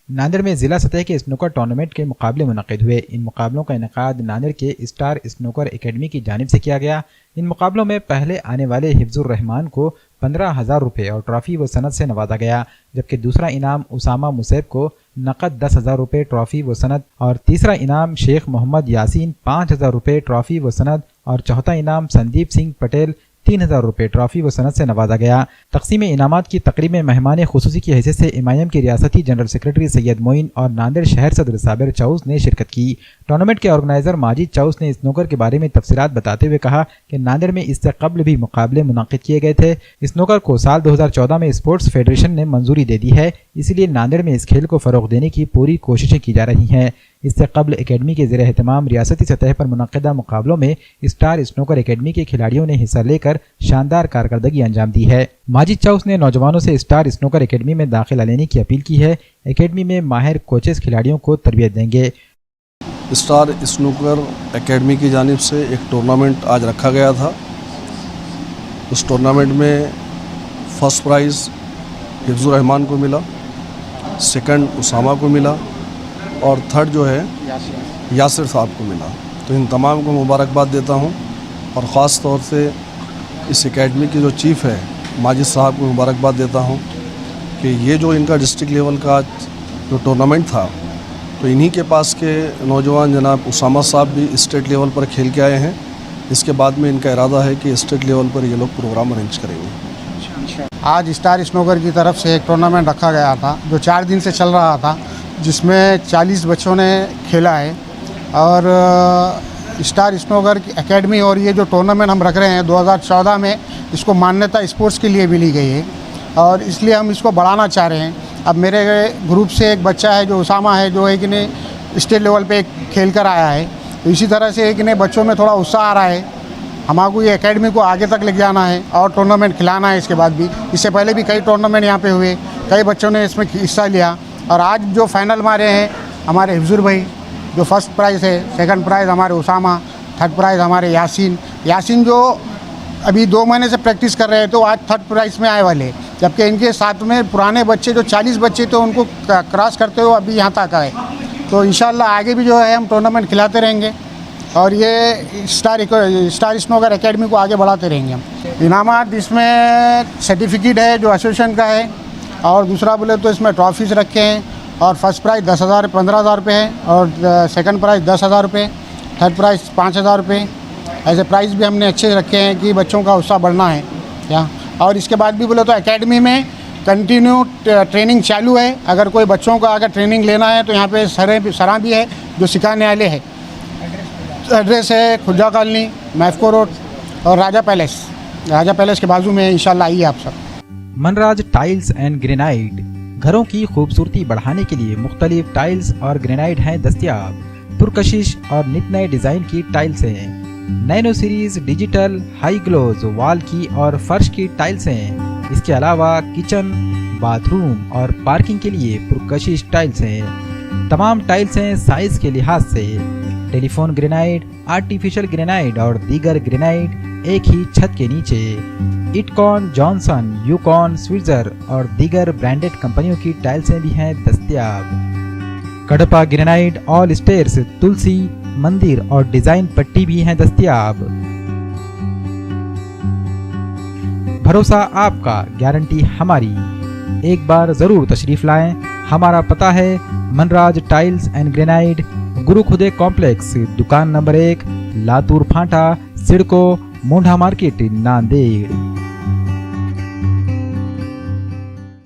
नांदेड़ में जिला सतह के स्नूकर टूर्नामेंट के मुकाबले मुनक़िद हुए। इन मुकाबलों का इनेकाद नांदेड़ के स्टार स्नूकर एकेडमी की जानिब से किया गया। इन मुकाबलों में पहले आने वाले हिफ्जुर रहमान को 15,000 रुपये और ट्रॉफी व सनद से नवाजा गया, जबकि दूसरा इनाम उसामा मुसैब को नकद 10,000 रुपये ट्रॉफी व सनद और तीसरा इनाम शेख मोहम्मद यासीन 5,000 रुपये ट्रॉफी व सनद और चौथा इनाम संदीप सिंह पटेल 3,000 रुपये ट्रॉफी व सनद से नवाजा गया। तकसीम इनामात की तकरीब में मेहमान खुसूसी की हैसियत से इमाम के रियासती जनरल सेक्रेटरी सैयद मोइन और नांदेड़ शहर सदर साबिर चौस ने शिरकत की। टूर्नामेंट के ऑर्गेनाइजर माजिद चौस ने स्नूकर के बारे में तफसीलात बताते हुए कहा कि नांदेड़ में इससे कबल भी मुकाबले मुनाकिद किए गए थे। स्नूकर को साल 2014 में स्पोर्ट्स फेडरेशन ने मंजूरी दे दी है, इसलिए नांदेड़ में इस खेल को फ़रोग़ देने की पूरी कोशिशें की जा रही हैं। इससे कबल एकेडमी के ज़ेर एहतमाम रियासती सतह पर मुनक़िदा मुकाबलों में स्टार स्नूकर एकेडमी के खिलाड़ियों ने हिस्सा लेकर शानदार कारकर्दगी अंजाम दी है। माजिद चौस ने नौजवानों से स्टार स्नूकर एकेडमी में दाखिला लेने की अपील की है। एकेडमी में माहिर कोचेस खिलाड़ियों को तरबियत देंगे। स्टार स्नूकर एकेडमी की जानिब से एक टूर्नामेंट आज रखा गया था। उस टूर्नामेंट में फर्स्ट प्राइज़ हिफ्जुर रहमान को मिला, सेकंड उसामा को मिला और थर्ड जो है यासिर साहब को मिला। तो इन तमाम को मुबारकबाद देता हूं और ख़ास तौर से इस एकेडमी के जो चीफ़ है माजिद साहब को मुबारकबाद देता हूं कि ये जो इनका डिस्ट्रिक्ट लेवल का जो टूर्नामेंट था, तो इन्हीं के पास के नौजवान जनाब उसामा साहब भी स्टेट लेवल पर खेल के आए हैं। इसके बाद में इनका इरादा है कि स्टेट लेवल पर ये लोग प्रोग्राम अरेंज करेंगे। आज स्टार स्नूकर की तरफ से एक टूर्नामेंट रखा गया था जो 4 दिन से चल रहा था, जिसमें 40 बच्चों ने खेला है। और स्टार स्नूकर की एकेडमी और ये जो टूर्नामेंट हम रख रहे हैं 2014 में इसको मान्यता स्पोर्ट्स के लिए भी ली गई है और इसलिए हम इसको बढ़ाना चाह रहे हैं। अब मेरे ग्रुप से एक बच्चा है जो उसामा है, जो है कि नहीं स्टेट लेवल पे खेल कर आया है। तो इसी तरह से एक ने बच्चों में थोड़ा उत्साह आ रहा है। हमारे ये एकेडमी को आगे तक ले जाना है और टूर्नामेंट खिलाना है। इसके बाद भी इससे पहले भी कई टूर्नामेंट यहाँ पे हुए, कई बच्चों ने इसमें हिस्सा लिया और आज जो फाइनल मारे हैं हमारे हिफ्जुर भाई, जो फर्स्ट प्राइज़ है, सेकंड प्राइज़ हमारे उसामा, थर्ड प्राइज़ हमारे यासीन जो अभी 2 महीने से प्रैक्टिस कर रहे हैं, तो आज थर्ड प्राइज़ में आए वाले। जबकि इनके साथ में पुराने बच्चे जो 40 बच्चे थे उनको क्रॉस करते हुए अभी यहाँ तक आए। तो इंशाल्लाह आगे भी जो है हम टूर्नामेंट खिलाते रहेंगे और ये स्टार स्नूकर एकेडमी को आगे बढ़ाते रहेंगे हम। इनामात इसमें सर्टिफिकेट है जो एसोसिएशन का है और दूसरा बोले तो इसमें ट्रॉफीज़ रखे हैं और फर्स्ट प्राइज़ 10,000 15,000 रुपये है और सेकंड प्राइज़ 10,000 रुपये, थर्ड प्राइज़ 5,000 रुपये। ऐसे प्राइज़ भी हमने अच्छे रखे हैं कि बच्चों का उत्साह बढ़ना है यहाँ। और इसके बाद भी बोले तो एकेडमी में कंटिन्यू ट्रेनिंग चालू है। अगर कोई बच्चों का अगर ट्रेनिंग लेना है तो यहाँ पे सरां भी है जो सिखाने वाले हैं। एड्रेस है खुजा कॉलोनी, मैफको रोड और राजा पैलेस के बाजू में। इंशाल्लाह आइए आप सब। मनराज टाइल्स एंड ग्रेनाइड घरों की खूबसूरती बढ़ाने के लिए मुख्तलिफ टाइल्स और ग्रेनाइड हैं दस्तयाब। पुरकशिश और नित नए डिज़ाइन की टाइल्स हैं। Nano series digital high gloss wall की और फर्श की टाइल्स हैं। इसके अलावा किचन, बाथरूम और पार्किंग के लिए पुरकशिश टाइल्स हैं। तमाम टाइल्स हैं साइज के लिहाज से। टेलीफोन ग्रेनाइड, आर्टिफिशियल ग्रेनाइड और दीगर ग्रेनाइड एक ही छत के नीचे। इटकॉन, जॉनसन, यूकॉन, स्विट्जर और दीगर ब्रांडेड कंपनियों की टाइल्सें भी हैं दस्तयाब। कडपा ग्रेनाइड, ऑल स्टेयर्स, तुलसी, मंदिर और डिजाइन पट्टी भी हैं दस्तयाब। भरोसा आपका, गारंटी हमारी। एक बार जरूर तशरीफ लाएं। हमारा पता है मनराज टाइल्स एंड ग्रेनाइड, गुरु खुदे कॉम्प्लेक्स, दुकान नंबर 1, लातूर फांटा, सिडको, मोंढा मार्केट, नांदेड़।